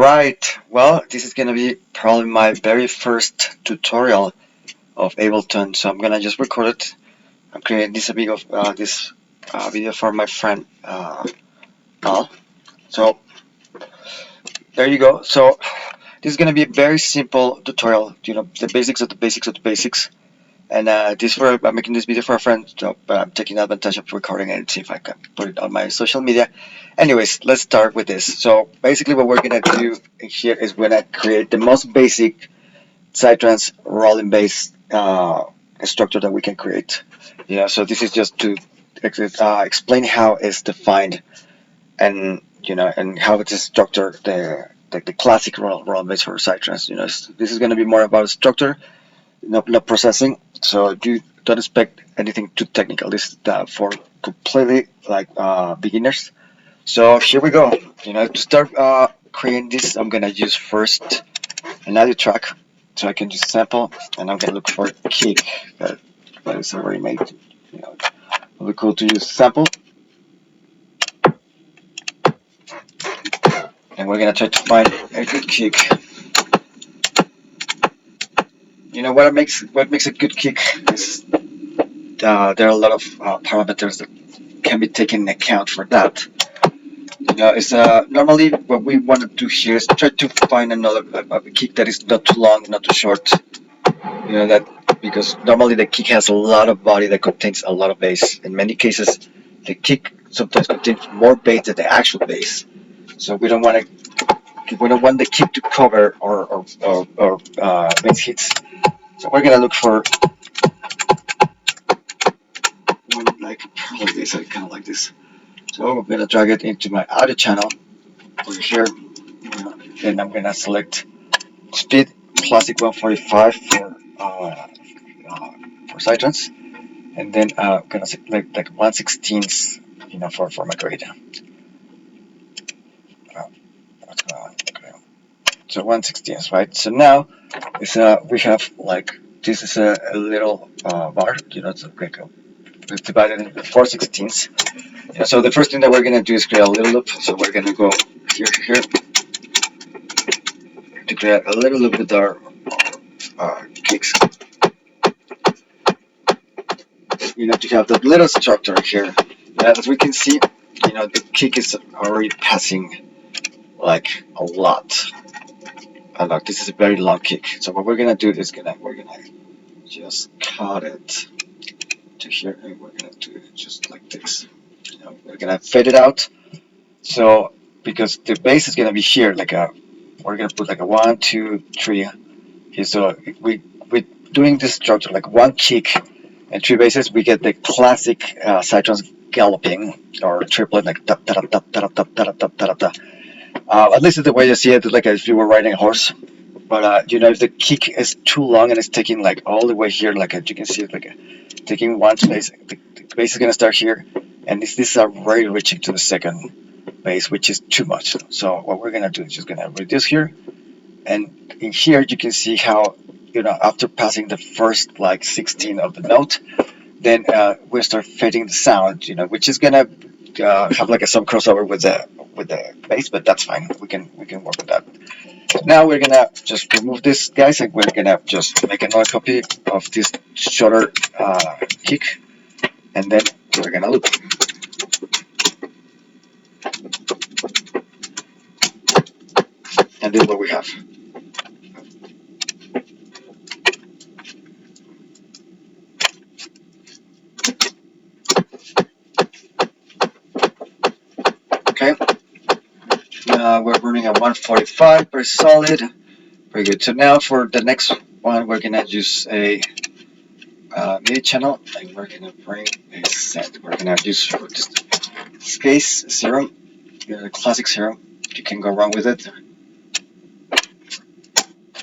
Alright, well, this is gonna be probably my very first tutorial of Ableton, so I'm gonna just record it. I'm creating this video for my friend Mal. So there you go. So this is gonna be a very simple tutorial. The basics of the basics of the basics. And I'm making this video for a friend, so, but I'm taking advantage of recording it and see if I can put it on my social media. Anyways, let's start with this. So basically what we're gonna do here is we're gonna create the most basic Psytrance rolling bass structure that we can create. So this is just to explain how it's defined and and how it is structured, the classic rolling bass for Psytrance. This is gonna be more about structure, not processing. So you don't expect anything too technical. This is for completely beginners. So here we go. To start creating this, I'm gonna use first an audio track, so I can just sample, and I'm gonna look for a kick that is already made. It'll be cool to use sample, and we're gonna try to find a good kick. What makes a good kick is there are a lot of parameters that can be taken into account for that. It's normally what we want to do here is try to find a kick that is not too long, not too short. That because normally the kick has a lot of body that contains a lot of bass. In many cases, the kick sometimes contains more bass than the actual bass. So we don't want the kick to cover or bass hits. So we're gonna look for one like this. I kind of like this. So I'm gonna drag it into my audio channel over here. Then I'm gonna select speed classic 145 for Psytrance, and then I'm gonna select like 1/16, for my grade. Okay. So 1/16, right? So now we have this is a little bar. It's divided into 4/16. So the first thing that we're gonna do is create a little loop. So we're gonna go here to here to create a little loop with our kicks. To have the little structure here. As we can see, the kick is already passing like a lot. This is a very long kick. So what we're gonna do is we're gonna just cut it to here, and we're gonna do it just like this. We're gonna fade it out. So because the bass is gonna be here, we're gonna put like a 1, 2, 3 here. So we're doing this structure like one kick and three basses. We get the classic Psytrance galloping or triplet, like da da da da da da da da da. At least it's the way you see it, like if you were riding a horse. But if the kick is too long and it's taking like all the way here, you can see it taking one space, the bass is gonna start here, and this is already reaching to the second bass, which is too much. So what we're gonna do is just gonna reduce here, and in here you can see how after passing the first 16 of the note, then we start fading the sound, which is gonna have some crossover with the bass, but that's fine. We can work with that. Now we're gonna just remove this, guys, and we're gonna just make another copy of this shorter kick, and then we're gonna loop. And this is what we have. Okay. We're running at 145, very solid, very good. So now for the next one, we're gonna use a MIDI channel, and we're gonna bring a set. We're gonna use for this case serum, classic serum. You can go wrong with it.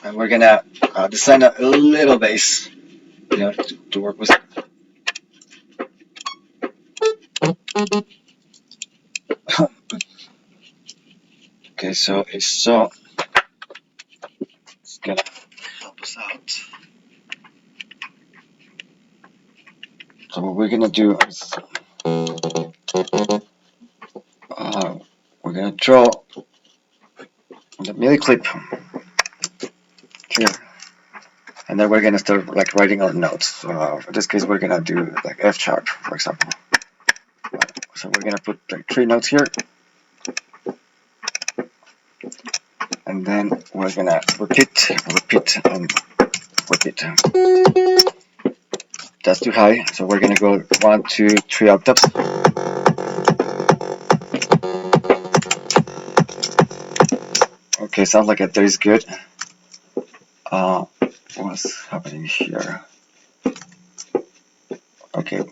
And we're gonna design a little bass, to work with. Okay, so it's gonna help us out. So what we're gonna do is we're gonna draw the MIDI clip here, and then we're gonna start like writing our notes. In this case, we're gonna do like F sharp, for example. So we're gonna put like 3 notes here, and then we're gonna repeat, and repeat. That's too high, so we're gonna go 1, 2, 3 octaves. Okay, sounds like that is good. What's happening here? Okay,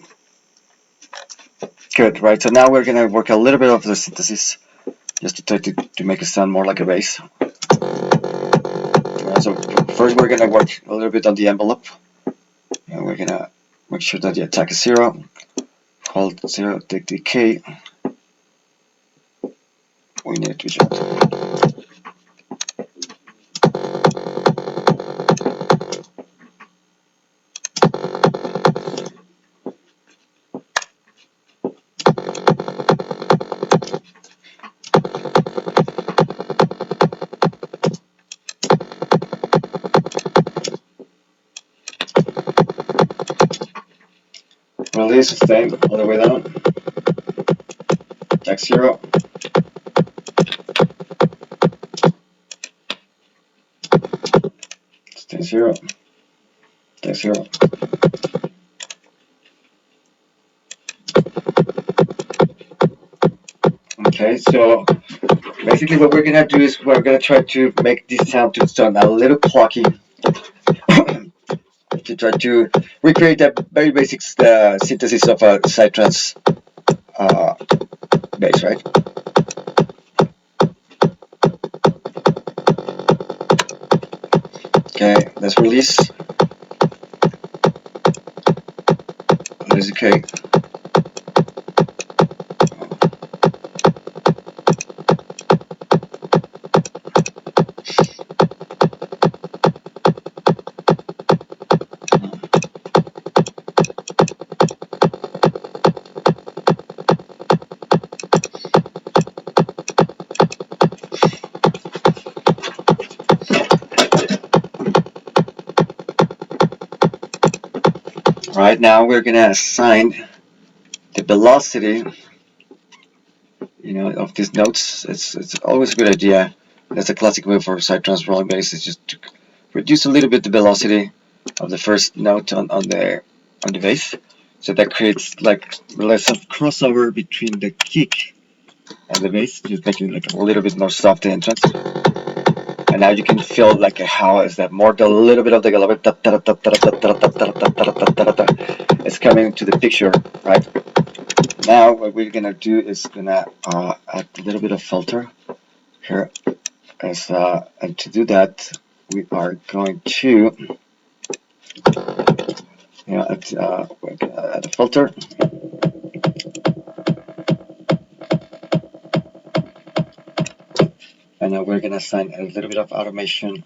good, right? So now we're gonna work a little bit of the synthesis, just to try to make it sound more like a bass. So first we're gonna work a little bit on the envelope, and we're gonna make sure that the attack is 0, hold 0, take the K, we need to jump. Release, sustain, all the way down, attack 0, sustain 0, attack 0. Okay, so basically what we're gonna do is we're gonna try to make this sound to sound a little clocky, to try to recreate that very basic synthesis of a Psytrance bass, right? Okay, let's release. Release the K. Right now we're gonna assign the velocity, of these notes. It's always a good idea. That's a classic way for Psytrance rolling bass, is just to reduce a little bit the velocity of the first note on the bass, so that creates like less of crossover between the kick and the bass, just making like a little bit more soft entrance. And now you can feel like how is that more the little bit of the gallop is coming to the picture, right? Now what we're gonna do is gonna add a little bit of filter here, and to do that we are going to add a filter. And now we're gonna assign a little bit of automation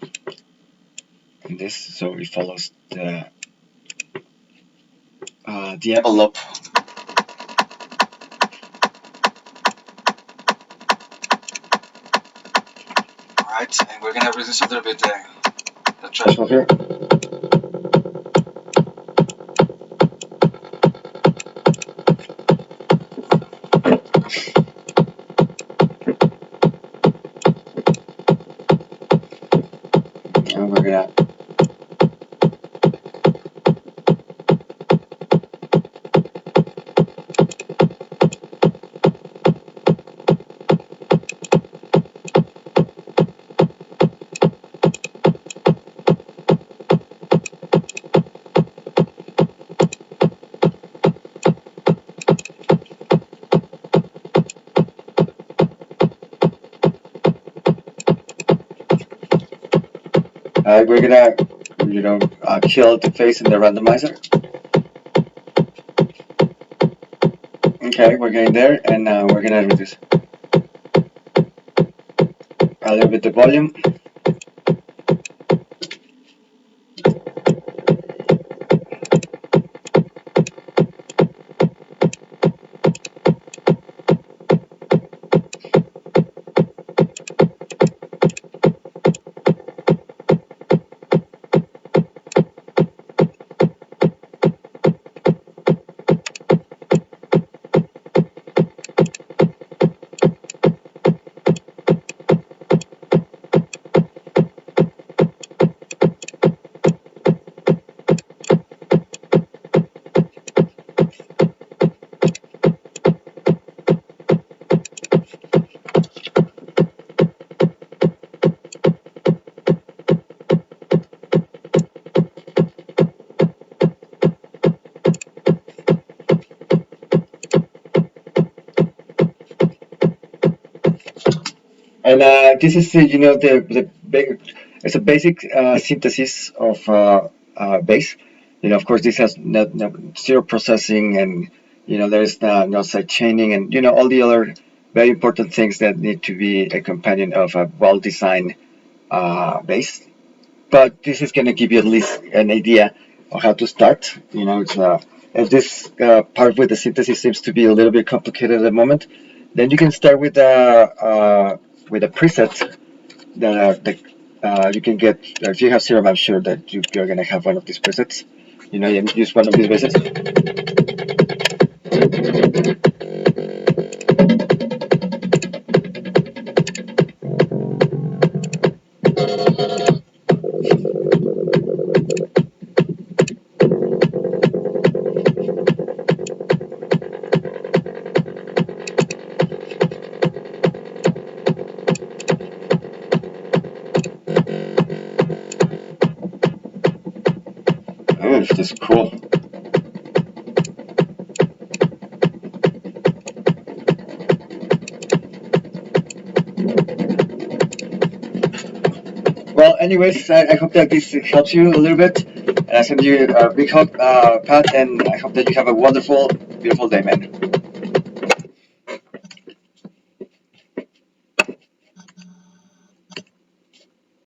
in this, so it follows the envelope. Alright, and we're gonna reduce a little bit the threshold here. And we're gonna kill the face in the randomizer. Okay, we're getting there, and we're gonna reduce a little bit the volume. And this is the big, it's a basic synthesis of bass. Of course, this has zero processing, and there is no side chaining, and all the other very important things that need to be a companion of a well-designed bass. But this is going to give you at least an idea of how to start. It's if this part with the synthesis seems to be a little bit complicated at the moment, then you can start with a preset that you can get. If you have Serum, I'm sure that you're going to have one of these presets. You use one of these presets. Oh, this is cool. Well, anyways, I hope that this helps you a little bit. And I send you a big hug, Pat, and I hope that you have a wonderful, beautiful day, man.